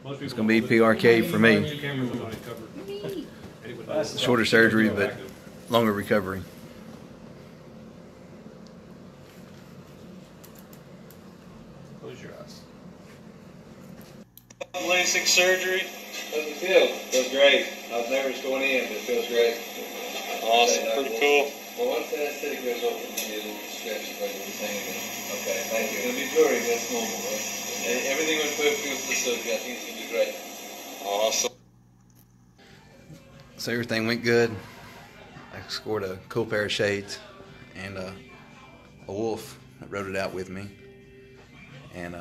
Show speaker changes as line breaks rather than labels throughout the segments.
It's going to be PRK for me. Shorter surgery, but longer recovery.
Close your eyes.
Lasik surgery.
How's it feel? Feels great. I was nervous going in, but it feels great.
Awesome, pretty cool.
Well, once the anesthetic goes over, it'll stretch it like we were saying. Okay, thank you. It'll be blurry, that's normal, right? Everything went perfectly with the surgery. I think it's going to be great.
Awesome.
So everything went good. I scored a cool pair of shades and a wolf that rode it out with me. And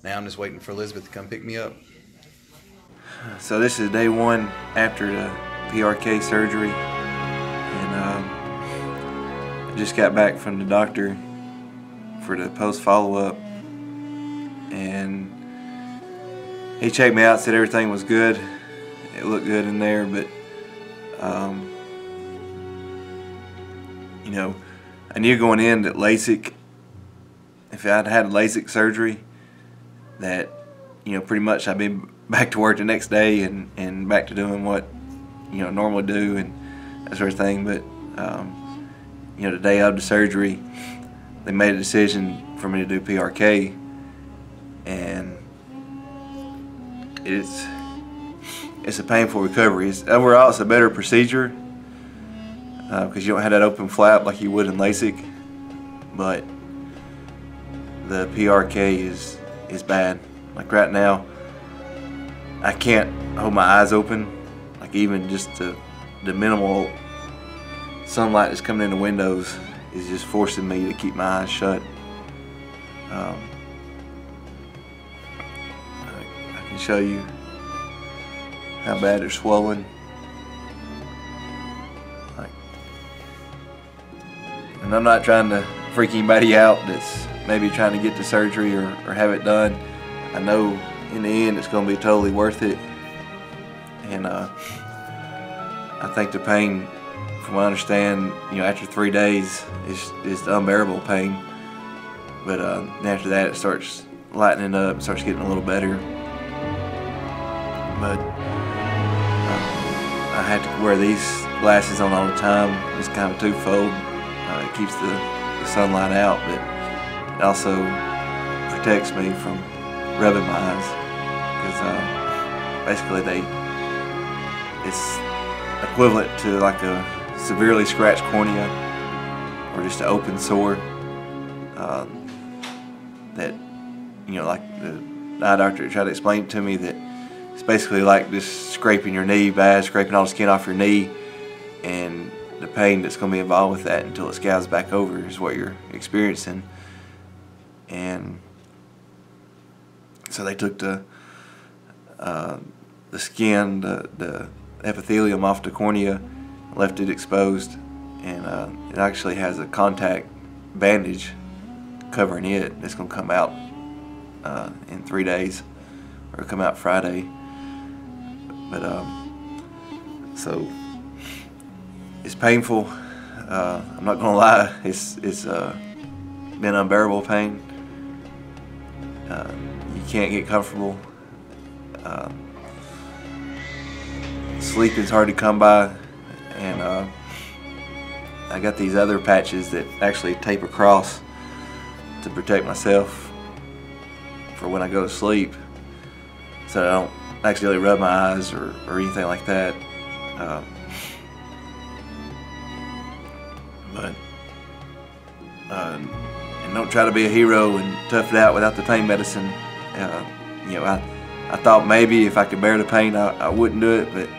now I'm just waiting for Elizabeth to come pick me up. So this is day one after the PRK surgery, and I just got back from the doctor for the post follow-up, and he checked me out, said everything was good. It looked good in there, but you know, I knew going in that Lasik, if I'd had Lasik surgery, that, you know, pretty much I'd be back to work the next day and back to doing what, you know, normally do and that sort of thing. But you know, the day of the surgery, they made a decision for me to do PRK, and it's a painful recovery. Overall, it's a better procedure because you don't have that open flap like you would in Lasik, but the PRK is bad. Like right now, I can't hold my eyes open. Like even just the minimal sunlight that's coming in the windows is just forcing me to keep my eyes shut. I can show you how bad they're swollen. And I'm not trying to freak anybody out that's maybe trying to get the surgery or have it done. I know in the end it's going to be totally worth it. And I think the pain, from what I understand, you know, after 3 days is the unbearable pain. But after that it starts lightening up, starts getting a little better. But I have to wear these glasses on all the time. It's kind of twofold. It keeps the sunlight out, but it also protects me from rubbing my eyes, because basically it's equivalent to like a severely scratched cornea or just an open sore that, you know, like the eye doctor tried to explain to me, that it's basically like just scraping your knee bad, scraping all the skin off your knee, and the pain that's going to be involved with that until it scabs back over is what you're experiencing. And so they took the skin, the epithelium off the cornea, left it exposed, and it actually has a contact bandage covering it. It's going to come out in 3 days, or it'll come out Friday. But so it's painful. I'm not gonna lie. It's been unbearable pain. You can't get comfortable. Sleep is hard to come by, and I got these other patches that actually tape across to protect myself for when I go to sleep, so I don't accidentally rub my eyes or anything like that. And don't try to be a hero and tough it out without the pain medicine. You know, I thought maybe if I could bear the pain, I wouldn't do it,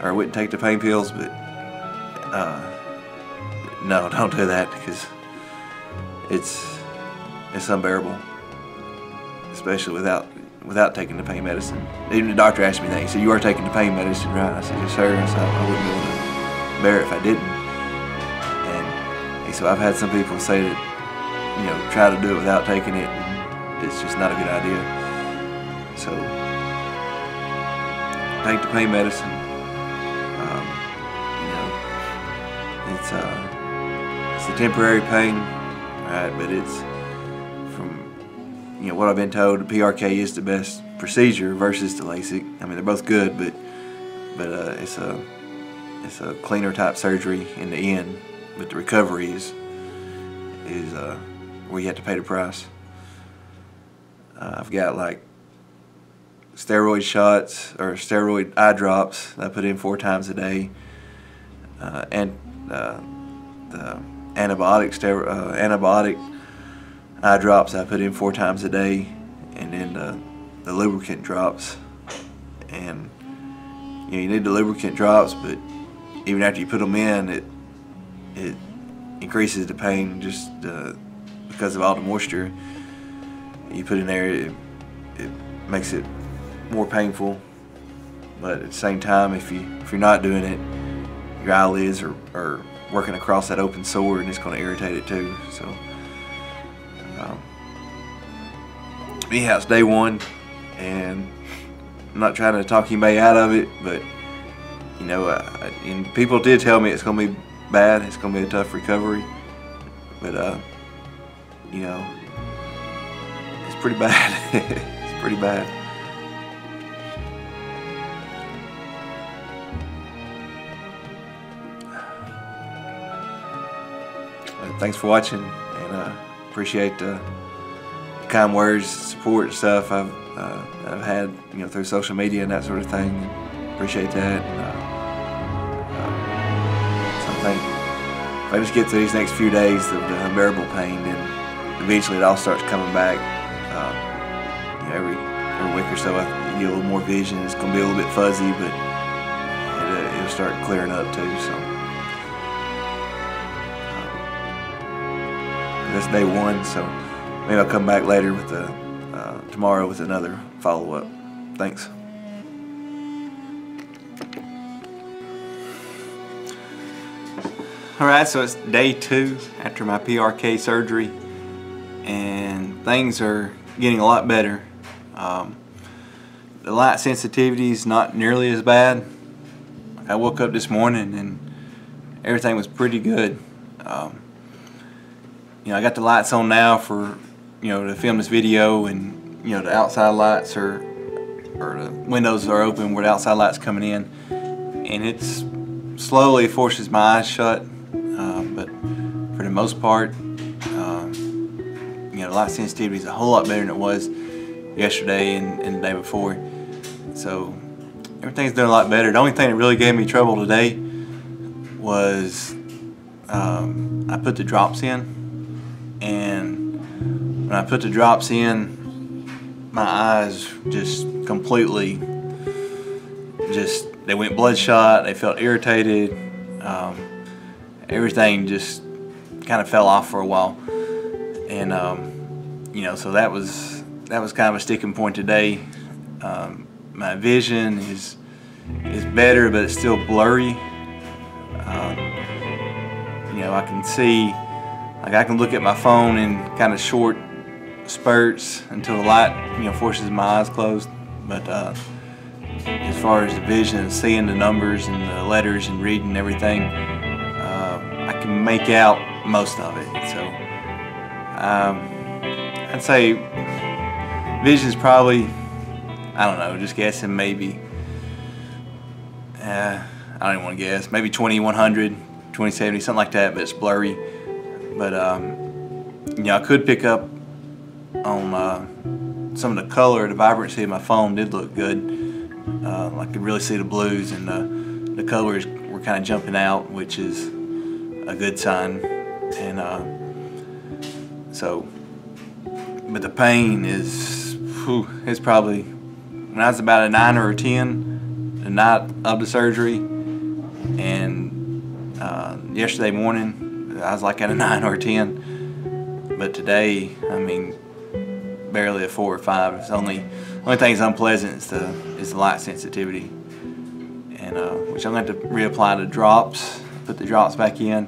or I wouldn't take the pain pills. But no, don't do that, because it's unbearable, especially without taking the pain medicine. Even the doctor asked me that. He said, "You are taking the pain medicine, right?" I said, "Yes, sir." I said, "I wouldn't be able to bear it if I didn't." So I've had some people say that, you know, try to do it without taking it, and it's just not a good idea. So take the pain medicine. You know, it's a temporary pain, right? But it's you know, what I've been told, the PRK is the best procedure versus the Lasik. I mean, they're both good, but it's a cleaner type surgery in the end. But the recovery is where you have to pay the price. I've got like steroid shots or steroid eye drops that I put in 4 times a day, and the antibiotic eye drops I put in 4 times a day, and then the lubricant drops. And you know, you need the lubricant drops, but even after you put them in, it increases the pain just because of all the moisture you put in there. It makes it more painful, but at the same time, if you're not doing it, your eyelids are working across that open sore, and it's going to irritate it too. So anyhow, it's day 1, and I'm not trying to talk anybody out of it, but you know, and people did tell me it's going to be bad, it's going to be a tough recovery, but you know, it's pretty bad. It's pretty bad. Thanks for watching, and appreciate the kind words, support, and stuff I've had, you know, through social media and that sort of thing. Appreciate that. So I think if I just get through these next few days of the unbearable pain, then eventually it all starts coming back. You know, every week or so I get a little more vision. It's going to be a little bit fuzzy, but it'll start clearing up too. So. That's day 1, so maybe I'll come back later with tomorrow with another follow-up. Thanks. Alright, so it's day 2 after my PRK surgery, and things are getting a lot better. The light sensitivity is not nearly as bad. I woke up this morning and everything was pretty good. You know, I got the lights on now for, you know, to film this video, and you know, the outside lights or the windows are open where the outside light's coming in, and it's slowly forces my eyes shut. But for the most part, you know, the light sensitivity is a whole lot better than it was yesterday and the day before. So everything's doing a lot better. The only thing that really gave me trouble today was I put the drops in. And when I put the drops in, my eyes just completely, they went bloodshot, they felt irritated, everything just kind of fell off for a while. And you know, so that was kind of a sticking point today. My vision is better, but it's still blurry. You know, I can see, like, I can look at my phone in kind of short spurts until the light, you know, forces my eyes closed. But as far as the vision and seeing the numbers and the letters and reading everything, I can make out most of it. So I'd say vision's probably, I don't know, just guessing, maybe, I don't even want to guess, maybe 20/100, 20/70, something like that, but it's blurry. But you know, I could pick up on some of the color, the vibrancy of my phone did look good. I could really see the blues, and the colors were kind of jumping out, which is a good sign. And so, but the pain is, it's probably, when I was about a 9 or a 10 the night of the surgery, and yesterday morning I was like at a 9 or a 10, but today, I mean, barely a 4 or 5. It's only thing that's unpleasant is the light sensitivity, and which I'm going to have to reapply the drops, put the drops back in.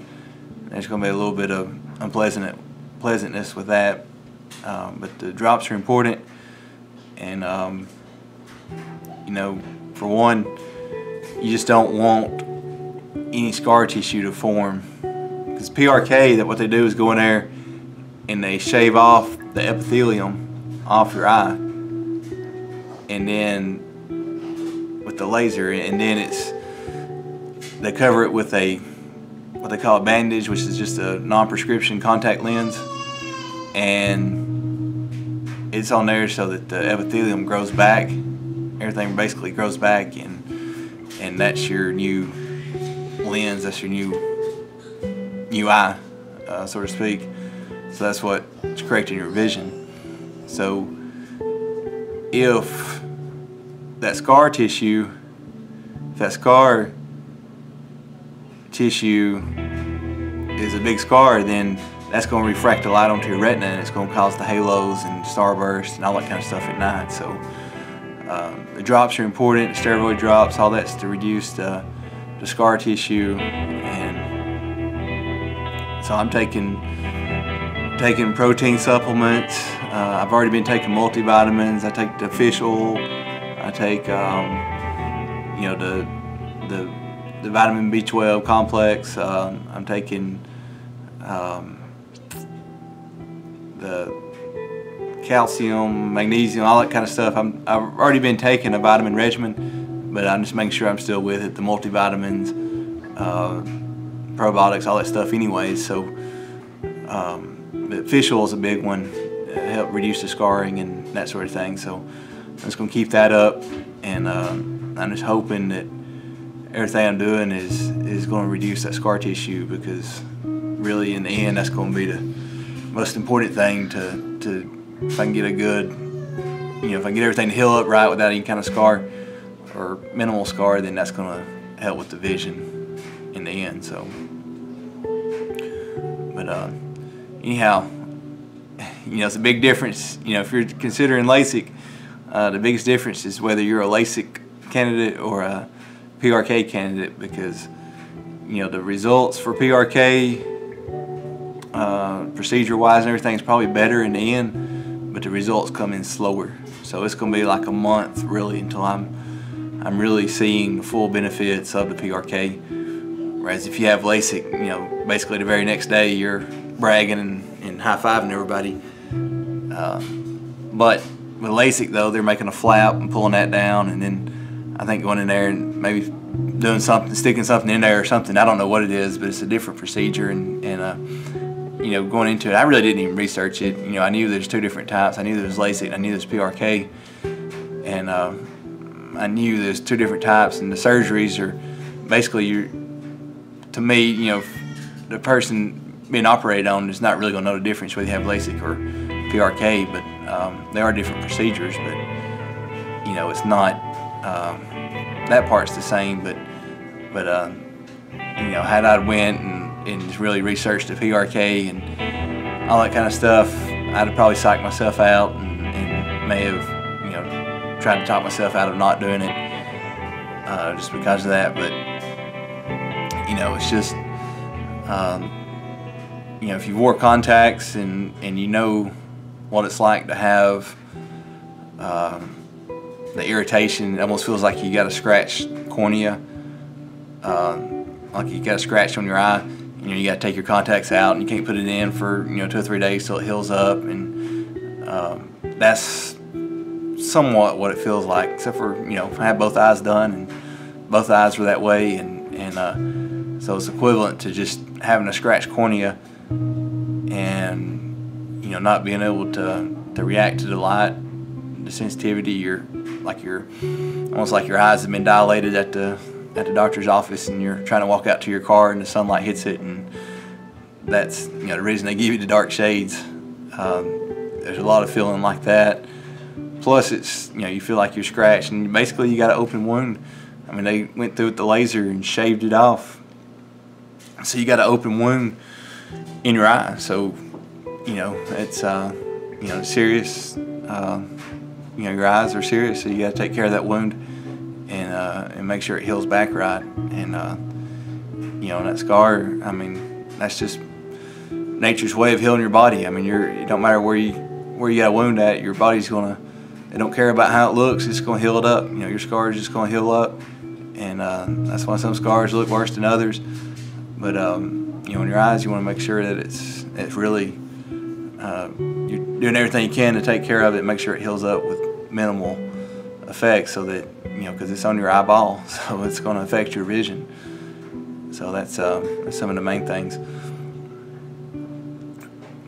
There's going to be a little bit of unpleasantness with that, but the drops are important, and you know, for one, you just don't want any scar tissue to form. Because PRK, that what they do is go in there and they shave off the epithelium off your eye, and then with the laser, and then they cover it with what they call a bandage, which is just a non-prescription contact lens, and it's on there so that the epithelium grows back. Everything basically grows back, and that's your new lens. That's your new eye, so to speak. So that's what's correcting your vision. So if that scar tissue, is a big scar, then that's going to refract the light onto your retina, and it's going to cause the halos and starburst and all that kind of stuff at night. So the drops are important, the steroid drops, all that's to reduce the scar tissue. And so I'm taking protein supplements. I've already been taking multivitamins. I take the fish oil. I take you know, the vitamin B12 complex. I'm taking the calcium, magnesium, all that kind of stuff. I've already been taking a vitamin regimen, but I'm just making sure I'm still with it. The multivitamins, probiotics, all that stuff anyways. So but fish oil is a big one. Help reduce the scarring and that sort of thing. So I'm just going to keep that up, and I'm just hoping that everything I'm doing is going to reduce that scar tissue, because really in the end that's going to be the most important thing to if I can get a good, you know, if I can get everything to heal up right without any kind of scar or minimal scar, then that's going to help with the vision in the end. So, but anyhow, you know, it's a big difference. You know, if you're considering LASIK, the biggest difference is whether you're a LASIK candidate or a PRK candidate, because, you know, the results for PRK, procedure-wise and everything, is probably better in the end, but the results come in slower. So it's going to be like a month really until I'm really seeing the full benefits of the PRK. Whereas if you have LASIK, you know, basically the very next day you're bragging and high-fiving everybody. But with LASIK though, they're making a flap and pulling that down, and then I think going in there and maybe doing something, sticking something in there or something. I don't know what it is, but it's a different procedure. And you know, going into it, I really didn't even research it. You know, I knew there's two different types. I knew there was LASIK and I knew there was PRK, and I knew there's two different types. And the surgeries are basically, to me, you know, the person being operated on is not really going to know the difference whether you have LASIK or PRK, but they are different procedures. But you know, it's not that part's the same. But you know, had I went and just really researched the PRK and all that kind of stuff, I'd have probably psyched myself out and may have, you know, tried to talk myself out of not doing it just because of that. But you know, it's just you know, if you wore contacts and you know what it's like to have the irritation, it almost feels like you got a scratched cornea, like you got a scratch on your eye. You know, you got to take your contacts out and you can't put it in for, you know, 2 or 3 days till it heals up, and that's somewhat what it feels like, except for, you know, I had both eyes done and both eyes were that way, and so it's equivalent to just having a scratched cornea and, you know, not being able to react to the light, the sensitivity. Almost like your eyes have been dilated at the doctor's office, and you're trying to walk out to your car and the sunlight hits it, and that's, you know, the reason they give you the dark shades. There's a lot of feeling like that. Plus, it's, you know, you feel like you're scratched, and basically you got an open wound. I mean, they went through with the laser and shaved it off, so you got an open wound in your eye. So, you know, it's you know, serious. You know, your eyes are serious, so you got to take care of that wound and make sure it heals back right. And you know, that scar, I mean, that's just nature's way of healing your body. I mean, it don't matter where you got a wound at, your body's gonna. They don't care about how it looks; it's gonna heal it up. You know, your scar is just gonna heal up, and that's why some scars look worse than others. But you know, in your eyes, you want to make sure that it's really doing everything you can to take care of it, make sure it heals up with minimal effects, so that, you know, because it's on your eyeball, so it's going to affect your vision. So that's some of the main things.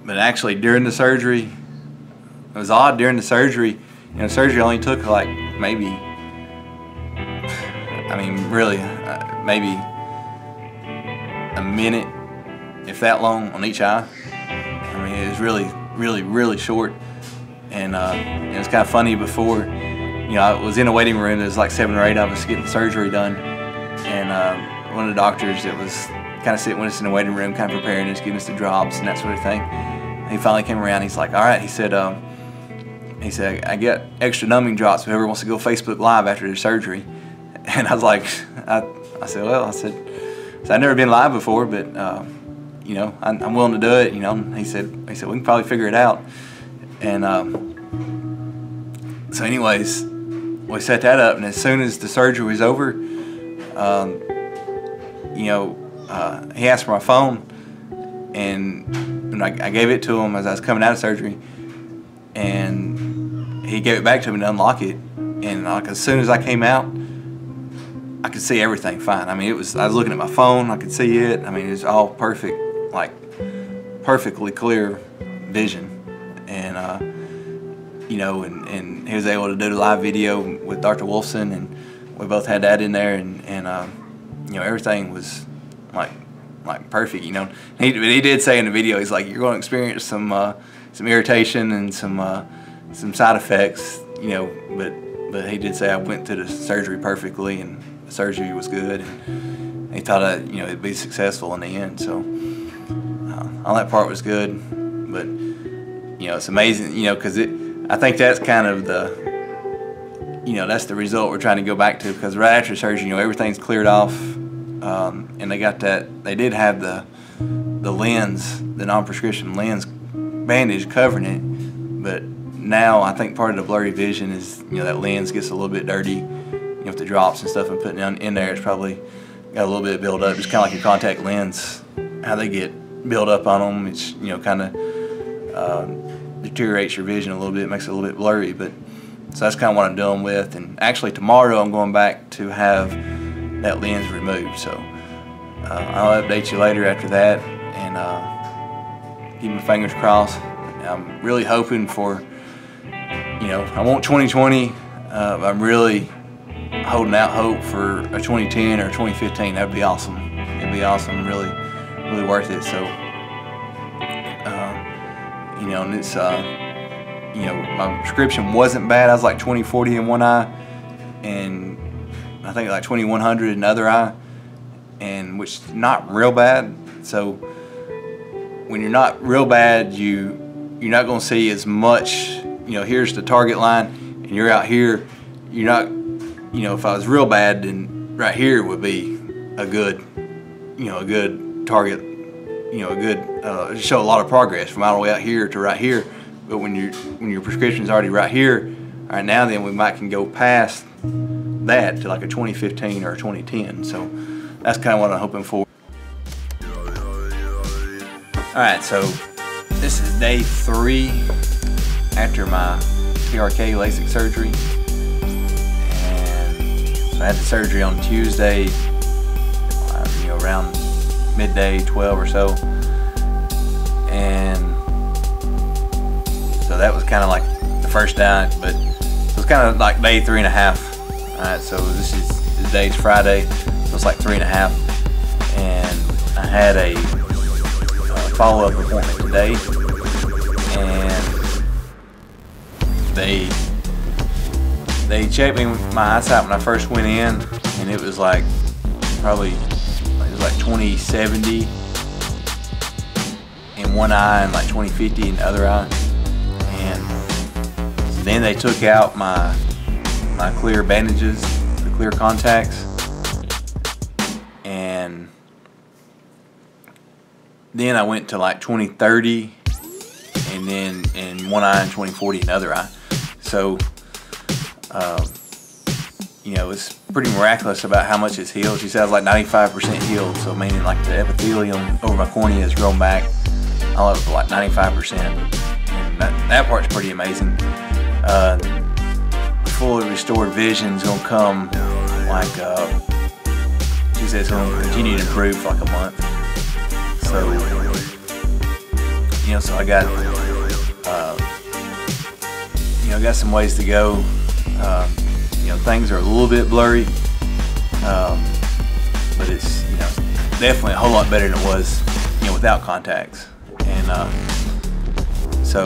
But actually, during the surgery, it was odd. During the surgery, you know, surgery only took like maybe, I mean, really, maybe a minute, if that long, on each eye. I mean, it was really short. And it was kind of funny before, you know, I was in a waiting room. There was like 7 or 8 of us getting surgery done. And one of the doctors that was kind of sitting with us in the waiting room, kind of preparing us, giving us the drops and that sort of thing, he finally came around. He's like, all right, he said, I get extra numbing drops if whoever wants to go Facebook Live after their surgery. And I was like, I said, well, I said, I've never been live before, but you know, I'm willing to do it. You know, he said we can probably figure it out. And so, anyways, we set that up, and as soon as the surgery was over, you know, he asked for my phone, and I gave it to him as I was coming out of surgery, and he gave it back to me to unlock it. And like as soon as I came out, I could see everything fine. I mean, I was looking at my phone, I could see it. I mean, it was all perfect, like perfectly clear vision. And you know, and he was able to do the live video with Dr. Wolfson, and we both had that in there, and you know, everything was like perfect. You know, he did say in the video, he's like, you're going to experience some irritation and some side effects, you know, but he did say I went through the surgery perfectly, and the surgery was good, and he thought you know, it'd be successful in the end. So all that part was good, but you know, it's amazing, you know, because I think that's kind of you know, that's the result we're trying to go back to, because right after surgery, you know, everything's cleared off, and they did have the lens, the non-prescription lens bandage covering it, but now I think part of the blurry vision is, you know, that lens gets a little bit dirty, you know, with the drops and stuff and putting it in there. It's probably got a little bit built up. It's kind of like your contact lens, how they get built up on them. It's, you know, kind of deteriorates your vision a little bit, makes it a little bit blurry. But so that's kind of what I'm dealing with. And actually tomorrow I'm going back to have that lens removed. So I'll update you later after that, and keep my fingers crossed. I'm really hoping for, you know, I want 2020. I'm really holding out hope for a 2010 or 2015. That'd be awesome. It'd be awesome. Really worth it. So, you know, and it's, you know, my prescription wasn't bad. I was like 20/40 in one eye, and I think like 2100 in the other eye, and which is not real bad. So when you're not real bad, you're not going to see as much. You know, here's the target line, and you're out here. You're not, you know, if I was real bad, then right here would be a good, you know, a good target. You know, a good show a lot of progress from all the way out here to right here. But when your prescription's already right here, all right, now then we might can go past that to like a 2015 or a 2010. So that's kind of what I'm hoping for. All right, so this is day 3 after my PRK Lasik surgery, and so I had the surgery on Tuesday, you know, around midday, 12 or so, and so that was kind of like the first day, but it was kind of like day 3.5. All right, so today's Friday, so it's like 3.5, and I had a follow-up appointment today, and they checked me with my eyesight when I first went in, and it was like probably, it was like 20/70 in one eye and like 20/50 in the other eye. And then they took out my clear bandages, the clear contacts, and then I went to like 20/30, and then in one eye and 20/40 in the other eye. So you know, it's pretty miraculous about how much it's healed. She said I was like 95% healed, so meaning like the epithelium over my cornea has grown back all up to like 95%. And and that part's pretty amazing. Fully restored vision is gonna come like she said it's gonna continue to improve for like a month. So so I got I got some ways to go. Things are a little bit blurry, but it's definitely a whole lot better than it was without contacts. And so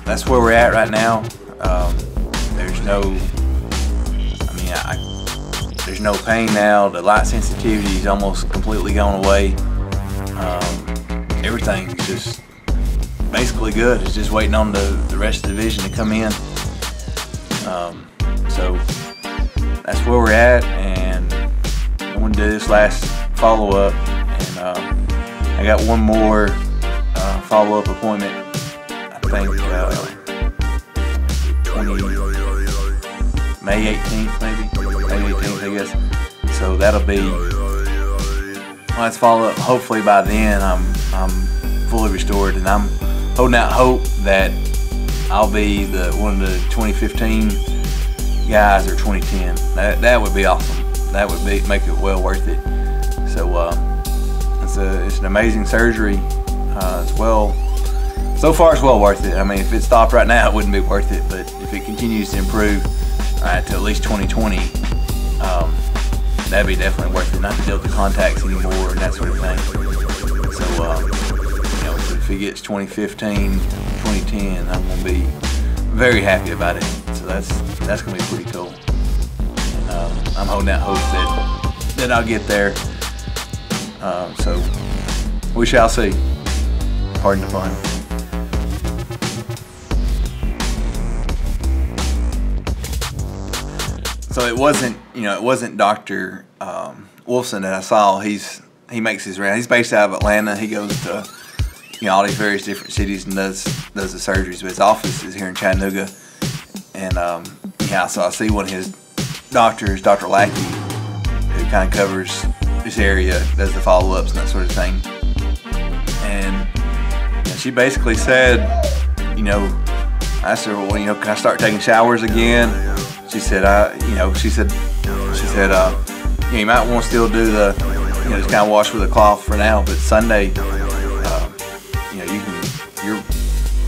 that's where we're at right now. There's no, there's no pain now. The light sensitivity is almost completely gone away. Everything's just basically good. It's just waiting on the rest of the vision to come in. So that's where we're at, and I'm going to do this last follow-up, and I got one more follow-up appointment, I think May 18th maybe, May 18th I guess. So that'll be, let's follow up. Hopefully by then I'm fully restored, and I'm holding out hope that I'll be one of the 2015 guys or 2010. That would be awesome. That would make it well worth it. So it's an amazing surgery. So far it's well worth it. I mean, if it stopped right now, it wouldn't be worth it. But if it continues to improve to at least 2020, that'd be definitely worth it. Not to deal with the contacts anymore and that sort of thing. So if it gets 2015, 2010, I'm gonna be very happy about it. So that's gonna be pretty cool. And, I'm holding out hope that I'll get there. So we shall see. Pardon the pun. So it wasn't Dr. Wolfson that I saw. He makes his round. He's based out of Atlanta. He goes to all these various different cities and does the surgeries. But his office is here in Chattanooga. And so I see one of his doctors, Dr. Lasik, who kind of covers this area, does the follow-ups and that sort of thing. And she basically said, I asked her, well, can I start taking showers again? She said, you might want to still do the, just kind of wash with a cloth for now, but Sunday,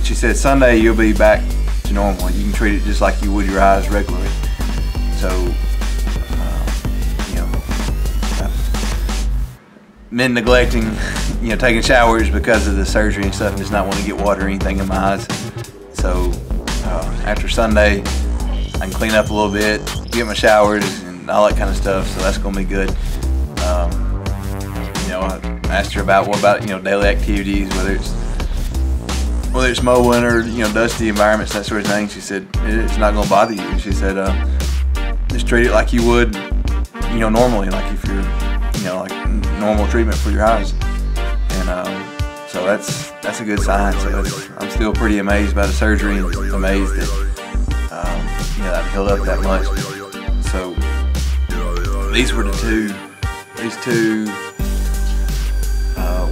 she said Sunday you'll be back to normal. You can treat it just like you would your eyes regularly. So, been neglecting, taking showers because of the surgery and stuff, and just not want to get water or anything in my eyes. So, after Sunday, I can clean up a little bit, get my showers and all that kind of stuff, so that's going to be good. I asked her about daily activities, whether it's mowing or dusty environments, that sort of thing. She said it's not going to bother you. She said just treat it like you would normally, like if you're like normal treatment for your eyes. And so that's a good sign. So I'm still pretty amazed by the surgery, and amazed that I've healed up that much. So these were these two.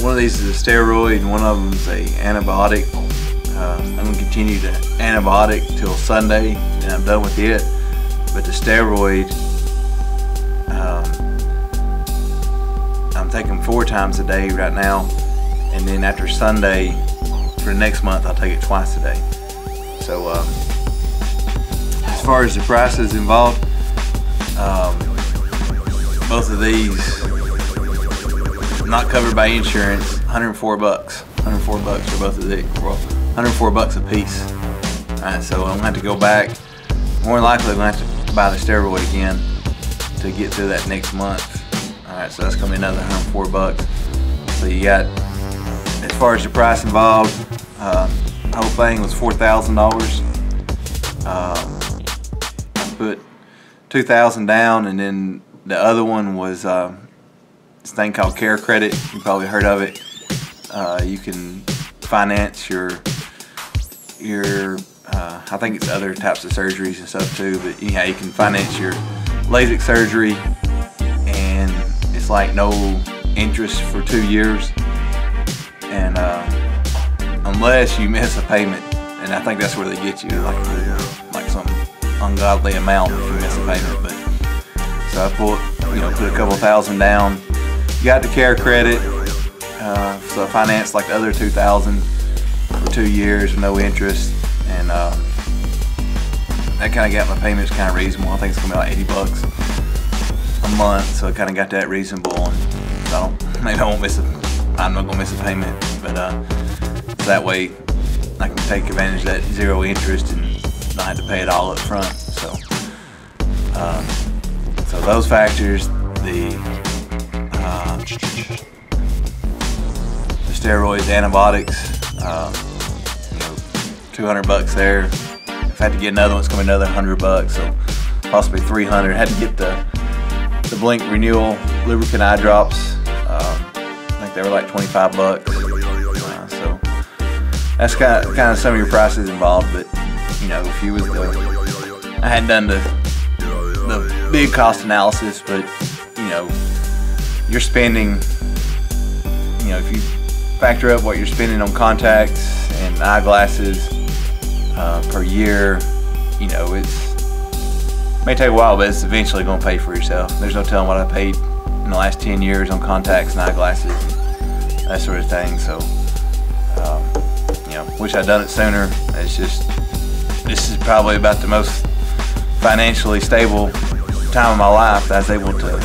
One of these is a steroid, and one of them is a antibiotic. I'm going to continue the antibiotic till Sunday, and I'm done with it. But the steroid, I'm taking 4 times a day right now, and then after Sunday, for the next month, I'll take it twice a day. So as far as the prices involved, both of these not covered by insurance. $104. $104 for both of these. $104 a piece. Alright, so I'm gonna have to go back. More than likely, I'm gonna have to buy the steroid again to get through that next month. Alright, so that's gonna be another $104. So you got, as far as the price involved, the whole thing was $4,000. I put $2,000 down, and then the other one was this thing called Care Credit. You probably heard of it. You can finance your I think it's other types of surgeries and stuff too, but you can finance your LASIK surgery, and it's like no interest for 2 years. And on unless you miss a payment, and I think that's where they get you, like some ungodly amount if you miss a payment. But so I put a couple thousand down, got the care credit, so I financed like the other $2,000 for 2 years with no interest, and that kind of got my payments kind of reasonable. I think it's gonna be like $80 a month, so I kind of got that reasonable, and so maybe I'm not gonna miss a payment, but so that way I can take advantage of that 0 interest and not have to pay it all up front. So so those factors, the steroids, antibiotics, $200 there. If I had to get another one, it's gonna be another $100, so possibly $300. Had to get the Blink Renewal lubricant eye drops. I think they were like $25. So that's kind of some of your prices involved. But if you was I hadn't done the big cost analysis, but you're spending, if you factor up what you're spending on contacts and eyeglasses per year, it may take a while, but it's eventually going to pay for yourself. There's no telling what I paid in the last 10 years on contacts and eyeglasses, and that sort of thing. So, wish I'd done it sooner. It's just, this is probably about the most financially stable time of my life that I was able to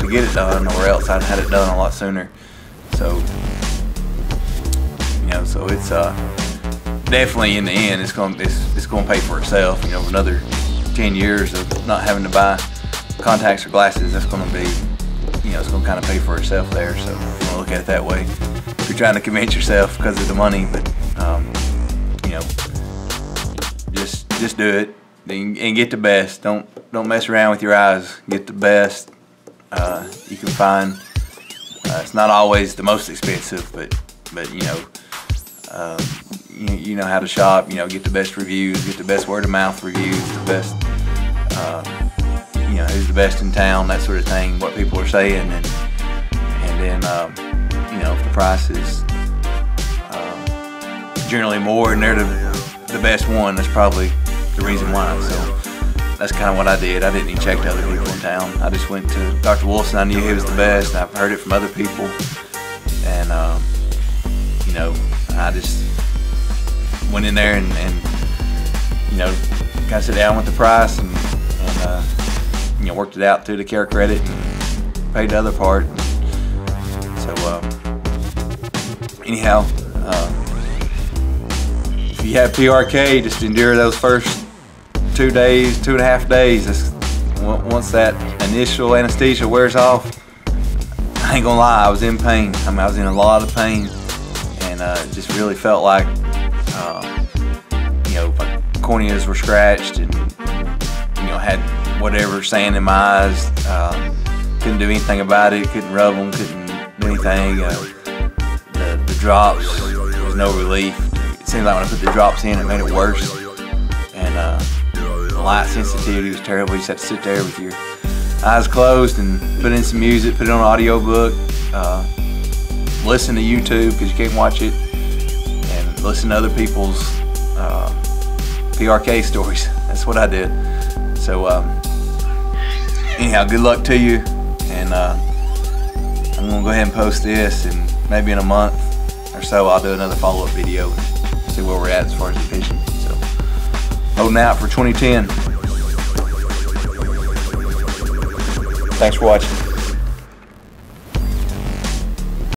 get it done, or else I'd had it done a lot sooner. So, so it's definitely in the end, it's going to pay for itself. Another 10 years of not having to buy contacts or glasses, that's going to be, it's going to kind of pay for itself there. So if you want to look at it that way, if you're trying to convince yourself because of the money, but just do it and get the best. Don't mess around with your eyes. Get the best you can find. It's not always the most expensive, but you know how to shop. Get the best reviews, get the best word of mouth reviews, the best who's the best in town, that sort of thing, what people are saying, and then if the price is generally more and they're the best one, that's probably the reason why. So that's kind of what I did. I didn't even check the other people in town. I just went to Dr. Wolfson. I knew he was the best. I've heard it from other people, and I just went in there and kind of sit down with the price and worked it out through the care credit and paid the other part. So anyhow, if you have PRK, just endure those first 2 days, 2.5 days. Once that initial anesthesia wears off, I ain't gonna lie, I was in pain. I was in a lot of pain, and it just really felt like my corneas were scratched, and had whatever sand in my eyes. Couldn't do anything about it. Couldn't rub them. Couldn't do anything. The drops, there was no relief. It seemed like when I put the drops in, it made it worse. And the light sensitivity was terrible. You just had to sit there with your eyes closed and put in some music, put it on an audio book, listen to YouTube because you can't watch it, and listen to other people's PRK stories. That's what I did. So anyhow, good luck to you, and I'm gonna go ahead and post this, and maybe in a month or so I'll do another follow-up video and see where we're at as far as the vision. So holding out for 2010. Thanks for watching.